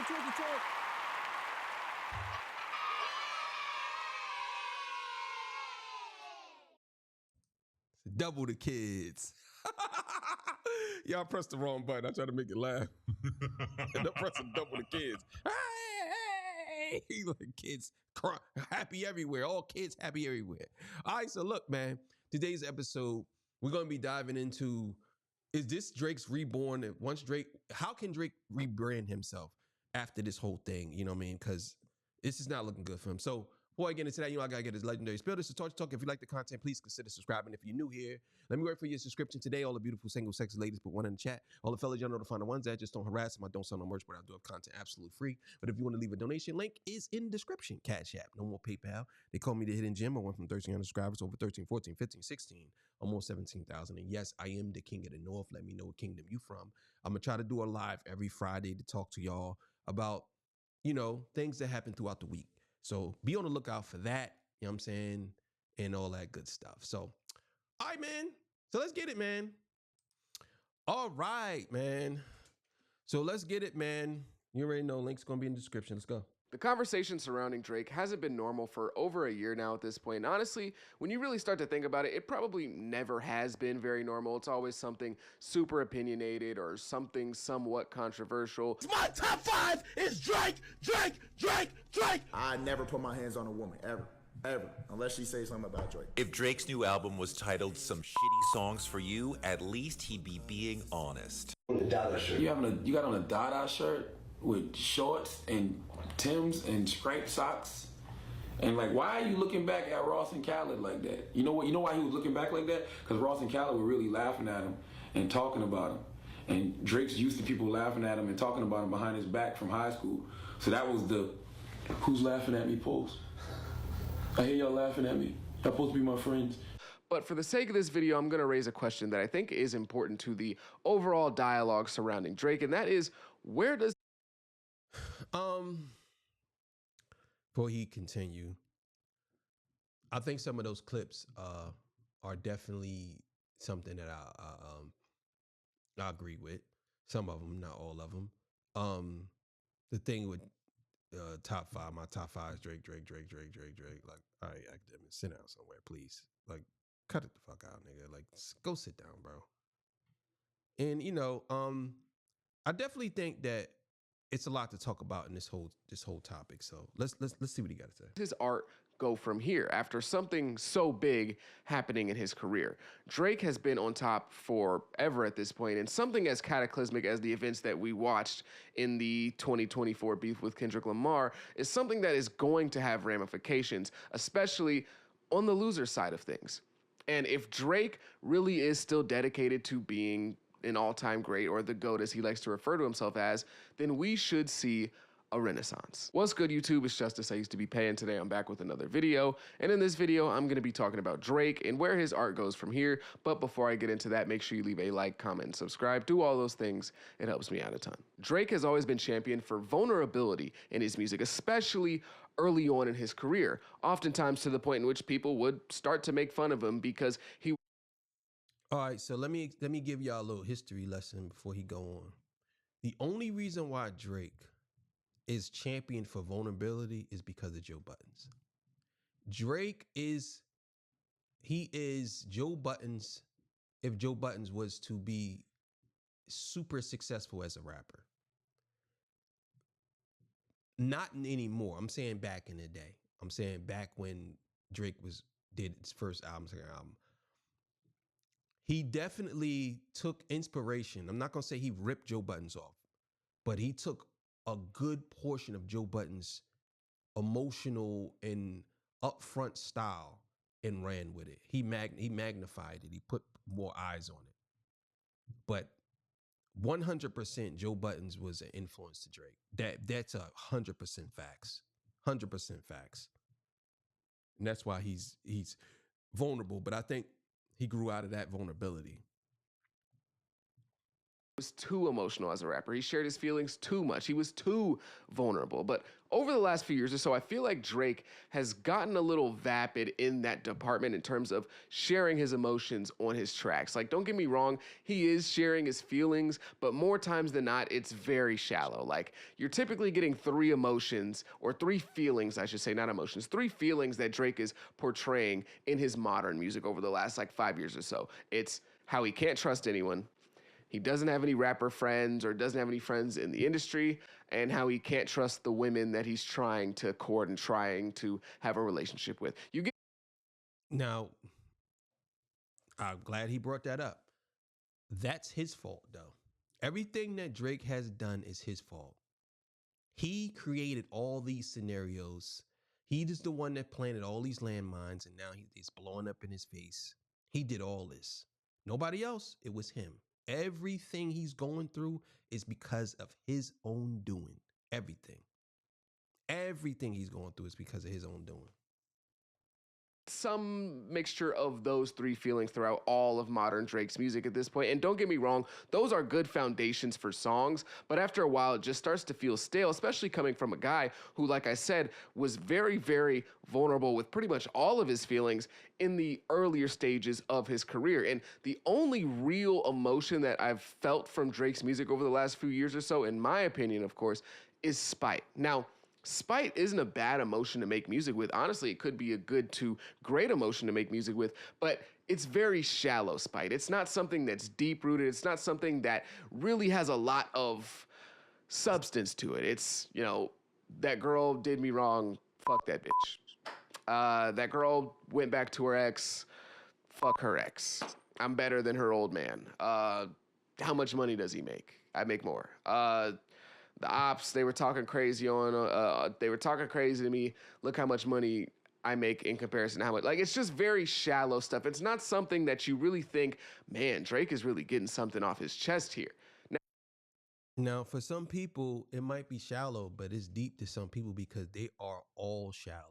talk. Double the kids. Y'all pressed the wrong button. I tried to make it laugh. And I'm pressing double the kids. Hey! Like kids cry, happy everywhere. All kids happy everywhere. All right, so look, man. Today's episode, we're going to be diving into, is this Drake's reborn? And once Drake, how can Drake rebrand himself after this whole thing? You know what I mean? Because this is not looking good for him. So before I get into that, I got to get his legendary spiel. This is Talk. If you like the content, please consider subscribing. If you're new here, let me work for your subscription today. All the beautiful single sexy ladies, put one in the chat. All the fellas, y'all know to find the ones that just don't harass them. I don't sell no merch, but I do have content absolutely free. But if you want to leave a donation, link is in description. Cash App, no more PayPal. They call me the Hidden Gem. I went from 1,300 subscribers over 13, 14, 15, 16, almost 17,000. And yes, I am the king of the north. Let me know what kingdom you from. I'm going to try to do a live every Friday to talk to y'all about, things that happen throughout the week. So be on the lookout for that. You know what I'm saying? And all that good stuff. So, all right, man. So let's get it, man. All right, man. So let's get it, man. You already know, link's going to be in the description. Let's go. The conversation surrounding Drake hasn't been normal for over a year now at this point. And honestly, when you really start to think about it, it probably never has been very normal. It's always something super opinionated or something somewhat controversial. My top 5 is Drake. I never put my hands on a woman, ever, unless she says something about Drake. If Drake's new album was titled Some Shitty Songs for You, at least he'd be being honest. You got on a Dada shirt with shorts and Timbs and striped socks. And like, why are you looking back at Ross and Khaled like that? You know what? You know why he was looking back like that? Because Ross and Khaled were really laughing at him and talking about him. And Drake's used to people laughing at him and talking about him behind his back from high school. So that was the who's laughing at me post. I hear y'all laughing at me. Y'all supposed to be my friends. But for the sake of this video, I'm going to raise a question that I think is important to the overall dialogue surrounding Drake. And that is, where does... Before he continue, I think some of those clips are definitely something that I agree with. Some of them, not all of them. The thing with top 5, my top 5 is Drake. Like, all right, academic, sit down somewhere, please. Like, cut it the fuck out, nigga. Like, go sit down, bro. And I definitely think that it's a lot to talk about in this whole topic. So let's see what he got to say. His art go from here after something so big happening in his career? Drake has been on top forever at this point, and something as cataclysmic as the events that we watched in the 2024 beef with Kendrick Lamar is something that is going to have ramifications, especially on the loser side of things. And if Drake really is still dedicated to being an all-time great, or the GOAT as he likes to refer to himself as, then we should see a renaissance. What's good, YouTube? It's Justice. I used to be paying. Today I'm back with another video, and in this video I'm going to be talking about Drake and where his art goes from here. But before I get into that, make sure you leave a like, comment, and subscribe. Do all those things. It helps me out a ton. Drake has always been championed for vulnerability in his music, especially early on in his career, oftentimes to the point in which people would start to make fun of him because he... All right, so let me give y'all a little history lesson before he go on. The only reason why Drake is championed for vulnerability is because of Joe Buttons. Drake is Joe Buttons if Joe Buttons was to be super successful as a rapper. Not anymore. I'm saying back in the day. I'm saying back when Drake did his first album, second album. He definitely took inspiration. I'm not going to say he ripped Joe Buttons off, but he took a good portion of Joe Buttons' emotional and upfront style and ran with it. He magnified it. He put more eyes on it. But 100% Joe Buttons was an influence to Drake. That's 100% facts. 100% facts. And that's why he's vulnerable. But I think he grew out of that vulnerability. was too emotional as a rapper. He shared his feelings too much. He was too vulnerable. But over the last few years or so, I feel like Drake has gotten a little vapid in that department in terms of sharing his emotions on his tracks. Like, don't get me wrong, he is sharing his feelings, but more times than not, it's very shallow. Like, you're typically getting three emotions, or three feelings, I should say, not emotions, three feelings that Drake is portraying in his modern music over the last like 5 years or so. It's how he can't trust anyone, he doesn't have any rapper friends or doesn't have any friends in the industry, and how he can't trust the women that he's trying to court and trying to have a relationship with. You get Now, I'm glad he brought that up. That's his fault, though. Everything that Drake has done is his fault. He created all these scenarios. He is the one that planted all these landmines, and now he's blowing up in his face. He did all this. Nobody else, it was him. Everything he's going through is because of his own doing. Everything. Everything he's going through is because of his own doing. some mixture of those three feelings throughout all of modern Drake's music at this point. And don't get me wrong, those are good foundations for songs, but after a while it just starts to feel stale, especially coming from a guy who, like I said, was very, very vulnerable with pretty much all of his feelings in the earlier stages of his career. And the only real emotion that I've felt from Drake's music over the last few years or so, in my opinion, of course, is spite. Now, spite isn't a bad emotion to make music with. Honestly, it could be a good to great emotion to make music with, but it's very shallow spite. It's not something that's deep rooted. It's not something that really has a lot of substance to it. It's, you know, that girl did me wrong, fuck that bitch. That girl went back to her ex, fuck her ex. I'm better than her old man. How much money does he make? I make more. The ops, they were talking crazy they were talking crazy to me. Look how much money I make in comparison to how much, like, it's just very shallow stuff. It's not something that you really think, man, Drake is really getting something off his chest here. Now, for some people, it might be shallow, but it's deep to some people because they are all shallow.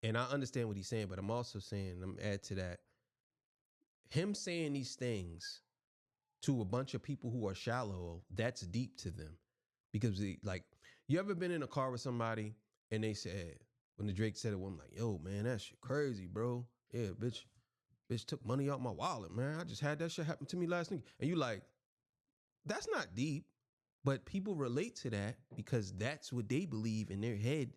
And I understand what he's saying, but I'm also saying, I'm add to that, him saying these things to a bunch of people who are shallow, that's deep to them. Because like, you ever been in a car with somebody and they said, when the Drake said it, I'm like, yo, man, that shit crazy, bro. Yeah, bitch took money out my wallet, man. I just had that shit happen to me last week. And you like, that's not deep. But people relate to that because that's what they believe in their head.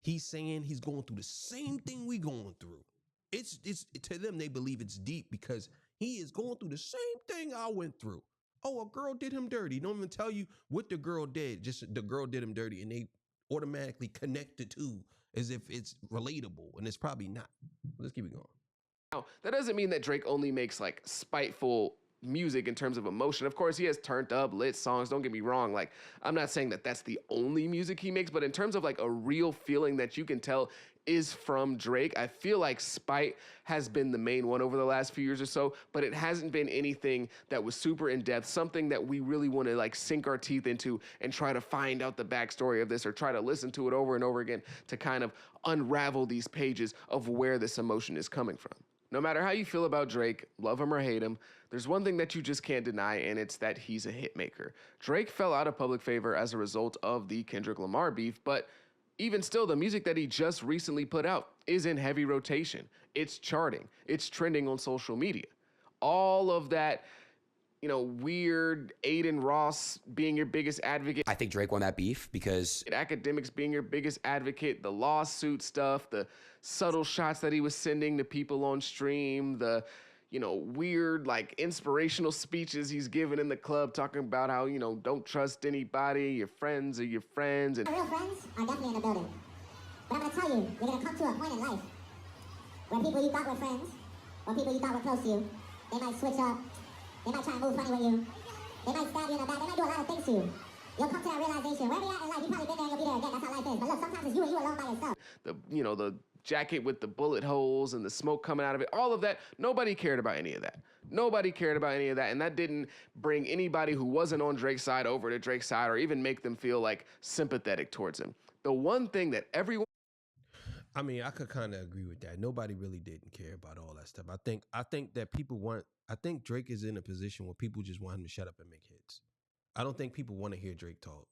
He's saying he's going through the same thing we going through. It's to them, they believe it's deep because he is going through the same thing I went through. Oh, a girl did him dirty. Don't even tell you what the girl did. Just the girl did him dirty, and they automatically connect the two as if it's relatable, and it's probably not. Let's keep it going. Now, that doesn't mean that Drake only makes like spiteful music in terms of emotion. Of course, he has turned up, lit songs. Don't get me wrong. Like, I'm not saying that that's the only music he makes, but in terms of like a real feeling that you can tell is from Drake, I feel like Spite has been the main one over the last few years or so, but it hasn't been anything that was super in depth, something that we really want to like sink our teeth into and try to find out the backstory of this or try to listen to it over and over again to kind of unravel these pages of where this emotion is coming from. No matter how you feel about Drake, love him or hate him, there's one thing that you just can't deny, and it's that he's a hit maker. Drake fell out of public favor as a result of the Kendrick Lamar beef, but even still, the music that he just recently put out is in heavy rotation. It's charting. It's trending on social media. All of that, you know, weird Aiden Ross being your biggest advocate. I think Drake won that beef because Academics being your biggest advocate, the lawsuit stuff, the subtle shots that he was sending to people on stream, the, you know, weird, like, inspirational speeches he's given in the club talking about how, you know, don't trust anybody, your friends are your friends. And real friends are definitely in the building. But I'm going to tell you, you're going to come to a point in life where people you thought were friends, or people you thought were close to you, they might switch up, they might try and move funny with you, they might stab you in the back, they might do a lot of things to you. You'll come to that realization, wherever you're at in life, you probably been there and you'll be there again, that's how life is. But look, sometimes it's you and you alone by yourself. The, you know, the jacket with the bullet holes and the smoke coming out of it, all of that, nobody cared about any of that. Nobody cared about any of that, and that didn't bring anybody who wasn't on Drake's side over to Drake's side or even make them feel like sympathetic towards him. The one thing that everyone... I mean, I could kind of agree with that. Nobody really didn't care about all that stuff. I think that people want... I think Drake is in a position where people just want him to shut up and make hits. I don't think people want to hear Drake talk.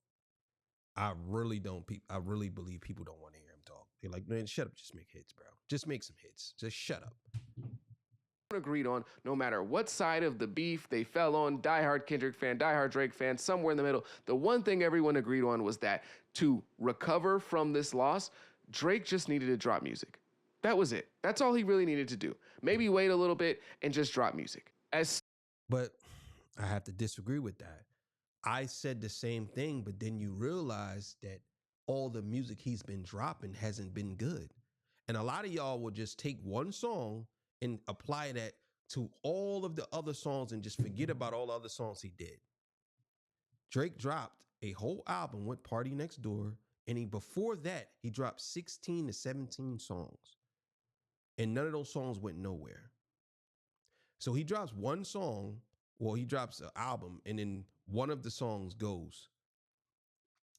I really don't. I really believe people don't want to hear him talk. They're like, man, shut up. Just make hits, bro. Just make some hits. Just shut up. Agreed on, no matter what side of the beef they fell on, diehard Kendrick fan, diehard Drake fan, somewhere in the middle, the one thing everyone agreed on was that to recover from this loss, Drake just needed to drop music. That was it. That's all he really needed to do. Maybe wait a little bit and just drop music. But I have to disagree with that. I said the same thing, but then you realize that all the music he's been dropping hasn't been good. And a lot of y'all will just take one song and apply that to all of the other songs and just forget about all the other songs he did. Drake dropped a whole album with Party Next Door, and before that, he dropped 16 to 17 songs. And none of those songs went nowhere. So he drops one song, well, he drops an album, and then one of the songs goes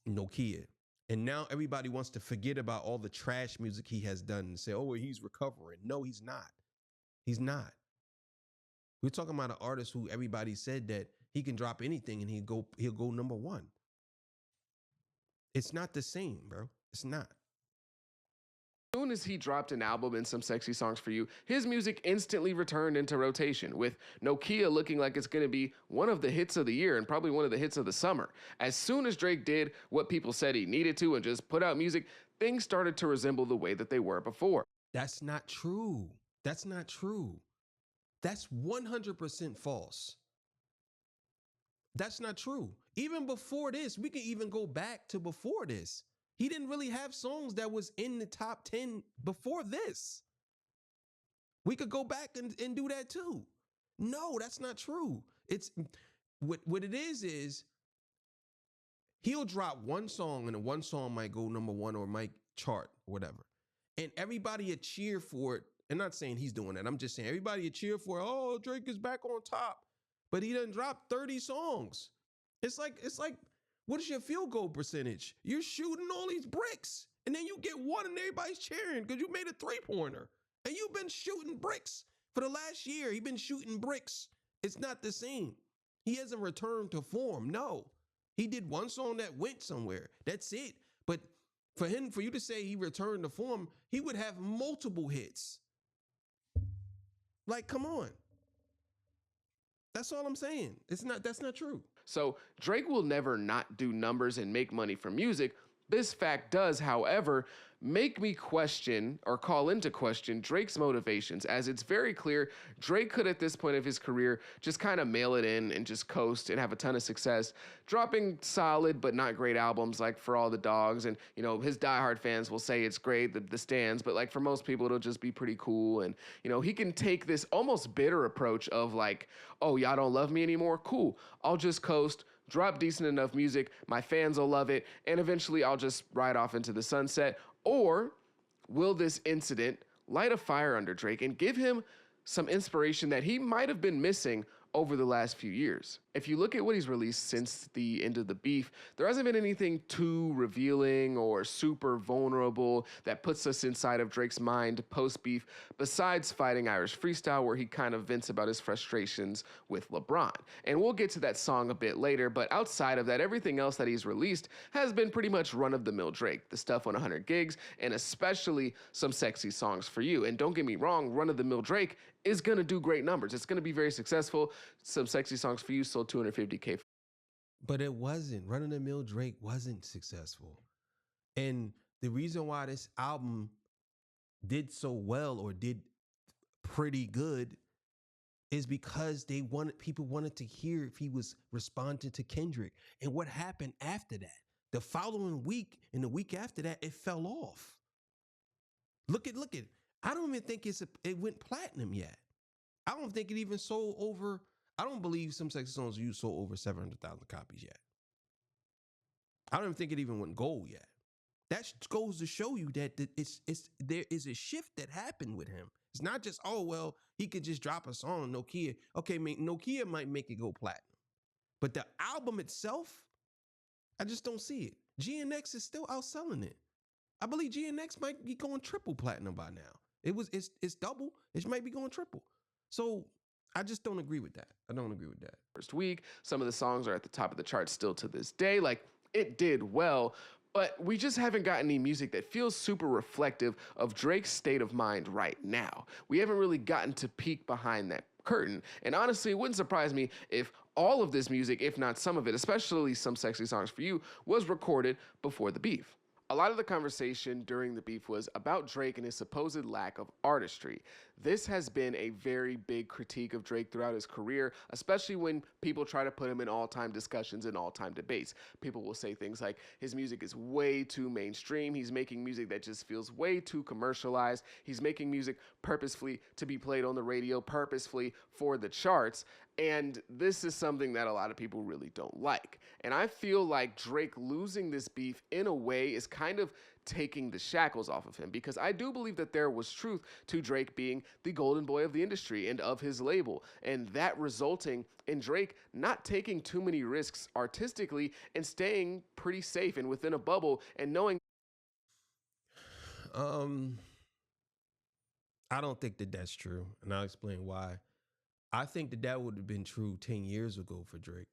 Nokia. And now everybody wants to forget about all the trash music he has done and say, oh, well, he's recovering. No, he's not. He's not. We're talking about an artist who everybody said that he can drop anything and he'll go number one. It's not the same, bro. It's not. As soon as he dropped an album and some sexy songs for you, his music instantly returned into rotation, with Nokia looking like it's going to be one of the hits of the year and probably one of the hits of the summer. As soon as Drake did what people said he needed to and just put out music, things started to resemble the way that they were before. That's not true. That's not true. That's 100% false. That's not true. Even before this, we can even go back to before this. He didn't really have songs that was in the top 10 before this. We could go back and do that too. No, that's not true. It's what it is he'll drop one song and the one song might go number one or might chart or whatever. And everybody would cheer for it. I'm not saying he's doing that. I'm just saying everybody would cheer for, oh, Drake is back on top. But he done dropped 30 songs. It's like, what is your field goal percentage? You're shooting all these bricks and then you get one and everybody's cheering because you made a 3-pointer. And you've been shooting bricks for the last year. He's been shooting bricks. It's not the same. He hasn't returned to form. No, he did one song that went somewhere. That's it. But for you to say he returned to form, he would have multiple hits. Like, come on. That's all I'm saying. That's not true. So Drake will never not do numbers and make money from music. This fact does, however, make me question or call into question Drake's motivations, as it's very clear Drake could at this point of his career just kind of mail it in and just coast and have a ton of success, dropping solid but not great albums like For All the Dogs, and you know his diehard fans will say it's great, the stands, but like for most people it'll just be pretty cool. And you know he can take this almost bitter approach of like, oh, y'all don't love me anymore, cool, I'll just coast, drop decent enough music, my fans will love it, and eventually I'll just ride off into the sunset. Or will this incident light a fire under Drake and give him some inspiration that he might have been missing over the last few years? If you look at what he's released since the end of the beef, there hasn't been anything too revealing or super vulnerable that puts us inside of Drake's mind post-beef, besides Fighting Irish Freestyle, where he kind of vents about his frustrations with LeBron. And we'll get to that song a bit later, but outside of that, everything else that he's released has been pretty much run-of-the-mill Drake. The stuff on 100 gigs, and especially some sexy songs for you. And don't get me wrong, run-of-the-mill Drake is gonna do great numbers. It's gonna be very successful. Some sexy songs for you sold 250K. But it wasn't. Run-of-the-mill Drake wasn't successful. And the reason why this album did so well or did pretty good is because people wanted to hear if he was responding to Kendrick. And what happened after that? The following week and the week after that, it fell off. Look at. I don't even think it went platinum yet. I don't think it even sold over. I don't believe Some Sexy Songs You sold over 700,000 copies yet. I don't even think it even went gold yet. That goes to show you that there is a shift that happened with him. It's not just, oh, well, he could just drop a song, Nokia. Okay, Nokia might make it go platinum. But the album itself, I just don't see it. GNX is still outselling it. I believe GNX might be going triple platinum by now. It's double. It might be going triple. So I just don't agree with that. I don't agree with that. First week, some of the songs are at the top of the charts still to this day. Like, it did well, but we just haven't gotten any music that feels super reflective of Drake's state of mind right now. We haven't really gotten to peek behind that curtain. And honestly, it wouldn't surprise me if all of this music, if not some of it, especially some Sexy Songs for You, was recorded before the beef. A lot of the conversation during the beef was about Drake and his supposed lack of artistry. This has been a very big critique of Drake throughout his career, especially when people try to put him in all-time discussions and all-time debates. People will say things like, his music is way too mainstream, he's making music that just feels way too commercialized, he's making music purposefully to be played on the radio, purposefully for the charts, and this is something that a lot of people really don't like. And I feel like Drake losing this beef in a way is kind of taking the shackles off of him, because I do believe that there was truth to Drake being the golden boy of the industry and of his label, and that resulting in Drake not taking too many risks artistically and staying pretty safe and within a bubble and knowing. I don't think that that's true, and I'll explain why. I think that that would have been true 10 years ago for Drake.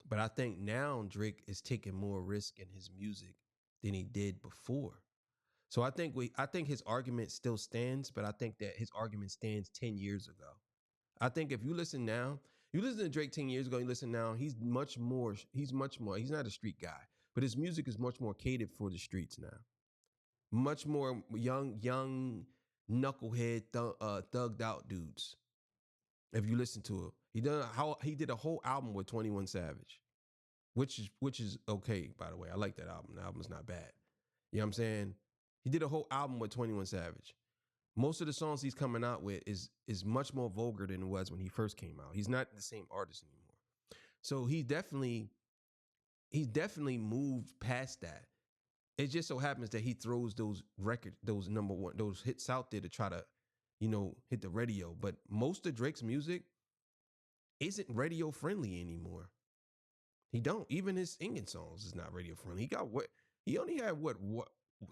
But I think now Drake is taking more risk in his music than he did before. So I think his argument still stands, but I think that his argument stands 10 years ago. I think if you listen now, you listen to Drake 10 years ago, you listen now, he's not a street guy, but his music is much more catered for the streets now. Much more young knucklehead thugged out dudes. If you listen to it, he did a whole album with 21 Savage, which is okay, by the way. I like that album. The album's not bad. You know what I'm saying? He did a whole album with 21 Savage. Most of the songs he's coming out with is much more vulgar than it was when he first came out. He's not the same artist anymore. So he's definitely moved past that. It just so happens that he throws those number one, those hits out there to try to, hit the radio. But most of Drake's music isn't radio friendly anymore. He don't. Even his singing songs is not radio friendly. He only had what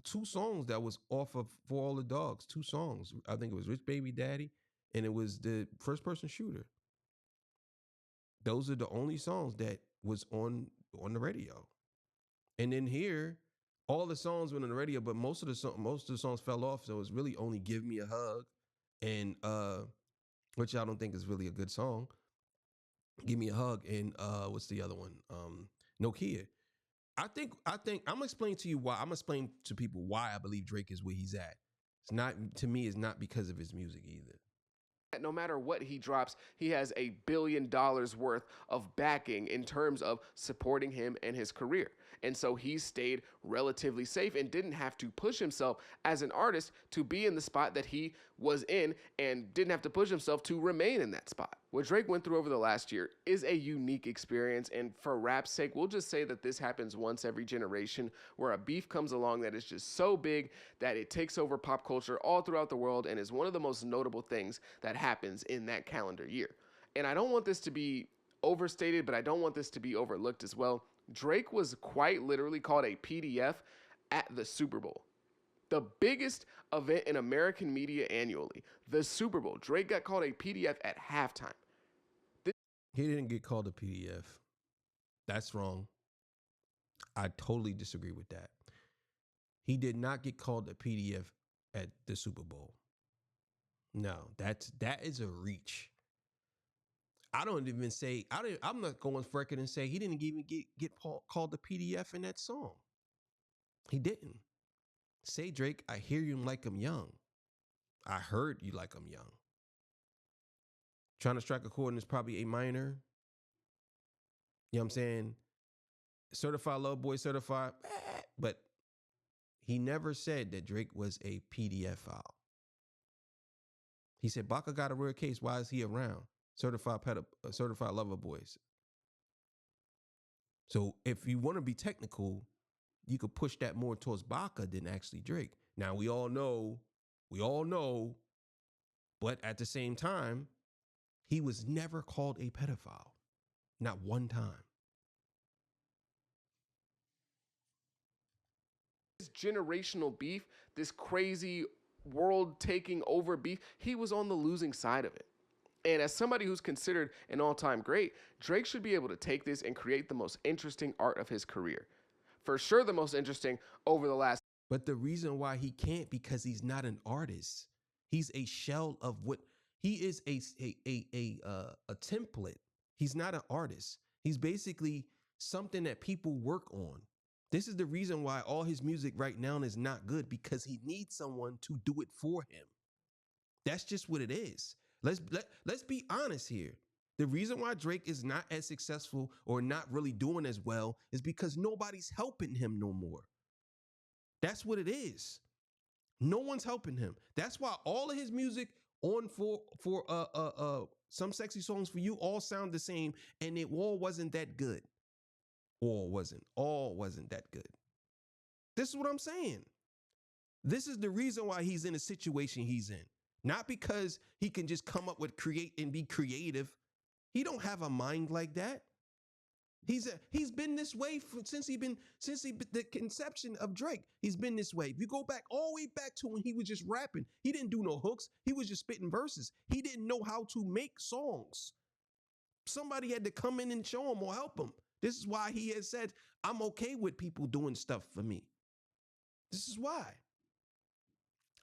2 songs that was off of For All the Dogs. 2 songs. I think it was Rich Baby Daddy and it was the First Person Shooter. Those are the only songs that was on the radio. And then here, all the songs went on the radio, but most of the songs fell off. So it's really only Give Me a Hug and which I don't think is really a good song. Give Me a Hug and what's the other one? Nokia. I think I'm gonna explain to you why. I'm gonna explain to people why I believe Drake is where he's at. It's not because of his music either. No matter what he drops, he has $1 billion worth of backing in terms of supporting him and his career. And so he stayed relatively safe and didn't have to push himself as an artist to be in the spot that he was in, and didn't have to push himself to remain in that spot. What Drake went through over the last year is a unique experience, and for rap's sake, we'll just say that this happens once every generation, where a beef comes along that is just so big that it takes over pop culture all throughout the world and is one of the most notable things that happens in that calendar year. And I don't want this to be overstated, but I don't want this to be overlooked as well. Drake was quite literally called a PDF at the Super Bowl. The biggest event in American media annually, the Super Bowl. Drake got called a PDF at halftime. He didn't get called a PDF. That's wrong. I totally disagree with that. He did not get called a PDF at the Super Bowl. No, that is a reach. I don't even say, I'm not going for record and say he didn't even get called a PDF in that song. He didn't. Say, Drake, I hear you like I'm young. I heard you like I'm young. Trying to strike a chord is probably A minor. You know what I'm saying? Certified Love Boy, certified. But he never said that Drake was a PDF file. He said, Baca got a rare case. Why is he around? Certified Lover Boys. So if you want to be technical, you could push that more towards Baca than actually Drake. Now, we all know, but at the same time, he was never called a pedophile. Not one time. This generational beef, this crazy world taking over beef, he was on the losing side of it. And as somebody who's considered an all-time great, Drake should be able to take this and create the most interesting art of his career. For sure the most interesting over the last. But the reason why he can't, because he's not an artist. He's a shell of what he is, a template. He's not an artist. He's basically something that people work on. This is the reason why all his music right now is not good, because he needs someone to do it for him. That's just what it is. Let's be honest here. The reason why Drake is not as successful or not really doing as well is because nobody's helping him no more. That's what it is. No one's helping him. That's why all of his music on for Some Sexy Songs for You all sound the same, and it all wasn't that good. All wasn't that good. This is what I'm saying. This is the reason why he's in the situation he's in. Not because he can just come up with create and be creative. He don't have a mind like that. He's been this way since the conception of Drake. He's been this way. If you go back all the way back to when he was just rapping, he didn't do no hooks. He was just spitting verses. He didn't know how to make songs. Somebody had to come in and show him or help him. This is why he has said, I'm okay with people doing stuff for me. This is why.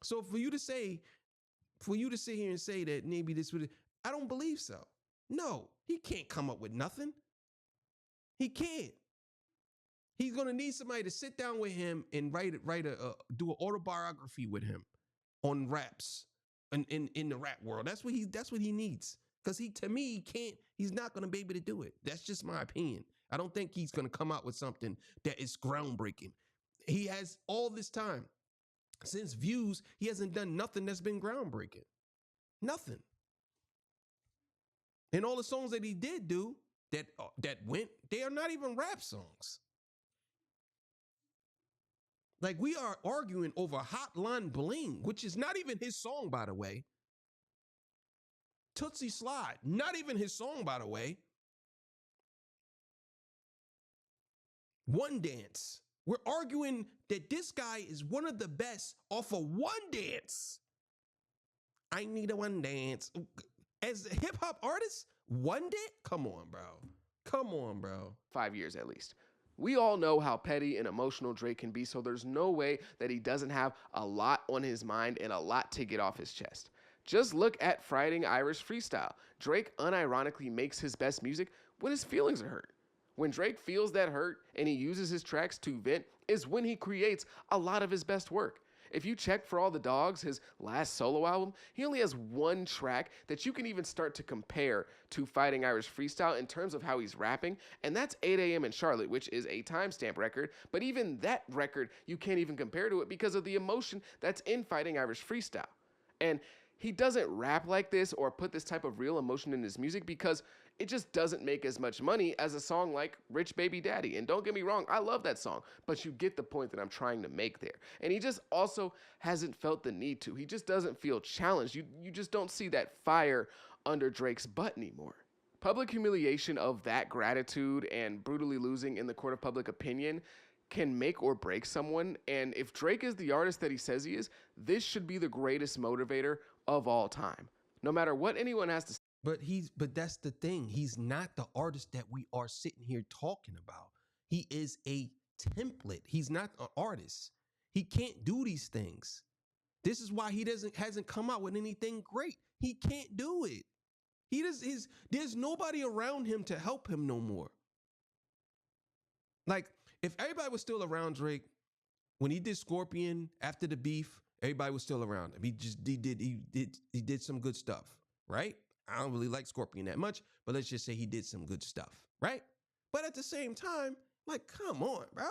So for you to sit here and say that maybe this would, I don't believe so. No, he can't come up with nothing. He can't. He's gonna need somebody to sit down with him and do an autobiography with him on raps and in the rap world. That's what he needs. Because he's not gonna be able to do it. That's just my opinion. I don't think he's gonna come out with something that is groundbreaking. He has all this time. Since Views, he hasn't done nothing that's been groundbreaking. Nothing. And all the songs that he did do that went, they are not even rap songs. Like, we are arguing over Hotline Bling, which is not even his song, by the way. Tootsie Slide, not even his song, by the way. One Dance. We're arguing that this guy is one of the best off of One Dance. I need a one dance. As a hip hop artist, One Dance? Come on, bro. Come on, bro. 5 years at least. We all know how petty and emotional Drake can be, so there's no way that he doesn't have a lot on his mind and a lot to get off his chest. Just look at Fighting Irish Freestyle. Drake unironically makes his best music when his feelings are hurt. When Drake feels that hurt and he uses his tracks to vent is when he creates a lot of his best work. If you check For All the Dogs, his last solo album, he only has one track that you can even start to compare to Fighting Irish Freestyle in terms of how he's rapping, and that's 8 a.m. in Charlotte, which is a timestamp record, but even that record, you can't even compare to it because of the emotion that's in Fighting Irish Freestyle. And he doesn't rap like this or put this type of real emotion in his music because it just doesn't make as much money as a song like Rich Baby Daddy. And don't get me wrong, I love that song, but you get the point that I'm trying to make there. And he just also hasn't felt the need to. He just doesn't feel challenged. You just don't see that fire under Drake's butt anymore. Public humiliation of that gratitude and brutally losing in the court of public opinion can make or break someone. And if Drake is the artist that he says he is, this should be the greatest motivator of all time. No matter what anyone has to say. But that's the thing. He's not the artist that we are sitting here talking about. He is a template. He's not an artist. He can't do these things. This is why he hasn't come out with anything great. He can't do it. There's nobody around him to help him no more. Like, if everybody was still around Drake when he did Scorpion after the beef, everybody was still around him. He did some good stuff, right? I don't really like Scorpion that much, but let's just say he did some good stuff, right? But at the same time, like, come on, bro.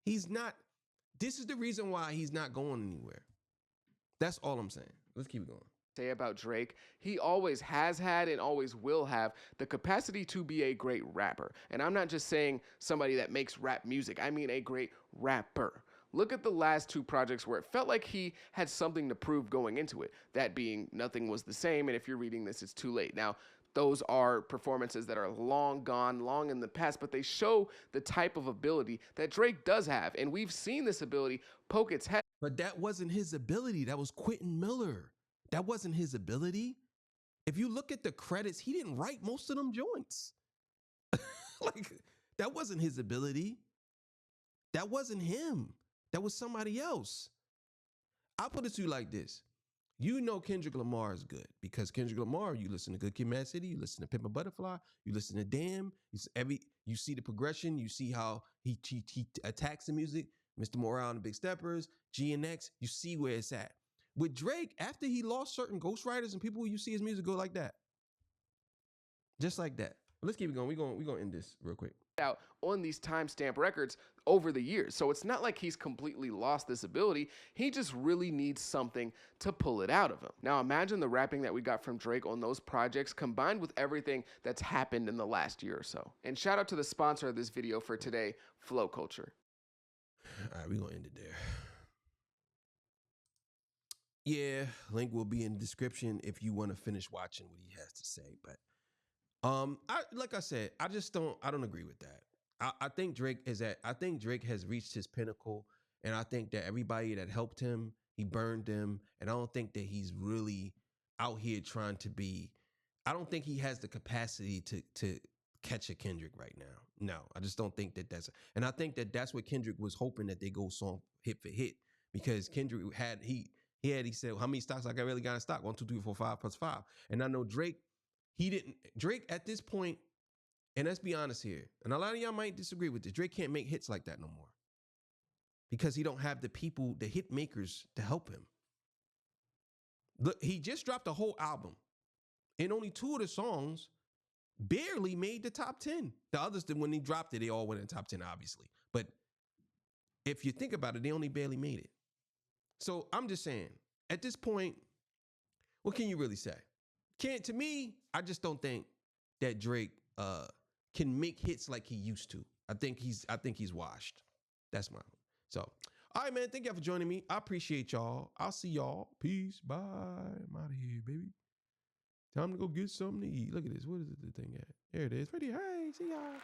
This is the reason why he's not going anywhere. That's all I'm saying. Let's keep it going. Say about Drake, he always has had and always will have the capacity to be a great rapper. And I'm not just saying somebody that makes rap music. I mean a great rapper. Look at the last two projects where it felt like he had something to prove going into it. That being Nothing Was the Same, and if you're reading this, it's too late. Now, those are performances that are long gone, long in the past, but they show the type of ability that Drake does have. And we've seen this ability poke its head. But that wasn't his ability. That was Quentin Miller. That wasn't his ability. if you look at the credits, he didn't write most of them joints. Like, that wasn't his ability. That wasn't him. That was somebody else. I'll put it to you like this. You know Kendrick Lamar is good because Kendrick Lamar, you listen to Good Kid, Mad City, you listen to Pimp a Butterfly, you listen to Damn, you see the progression, you see how he attacks the music, Mr. Morale and the Big Steppers, GNX, you see where it's at. With Drake, after he lost certain ghostwriters and people, you see his music go like that. Just like that. Let's keep it going. We're gonna end this real quick. Out on these timestamp records over the years. So it's not like he's completely lost this ability. He just really needs something to pull it out of him. Now imagine the rapping that we got from Drake on those projects combined with everything that's happened in the last year or so. And shout out to the sponsor of this video for today, Flow Culture. All right, we're gonna end it there. Yeah, link will be in the description if you want to finish watching what he has to say. But like I said, I don't agree with that. I think Drake has reached his pinnacle, and I think that everybody that helped him, he burned them, and I don't think that he's really out here trying to be. I don't think he has the capacity to catch a Kendrick right now. No, I just don't think that and I think that that's what Kendrick was hoping, that they go song hit for hit, because Kendrick he said, well, how many stocks I really got in stock? 1, 2, 3, 4, 5 plus 5. And I know Drake, Drake at this point, and let's be honest here, and a lot of y'all might disagree with this, Drake can't make hits like that no more because he don't have the people, the hit makers to help him. Look, he just dropped a whole album, and only 2 of the songs barely made the top 10. The others, when he dropped it, they all went in the top 10, obviously. But if you think about it, they only barely made it. So I'm just saying, at this point, what can you really say? To me, I just don't think that Drake can make hits like he used to. I think he's washed. That's my. So, all right, man. Thank y'all for joining me. I appreciate y'all. I'll see y'all. Peace. Bye. I'm out of here, baby. Time to go get something to eat. Look at this. What is the thing at? There it is. Right here. Hey, see y'all.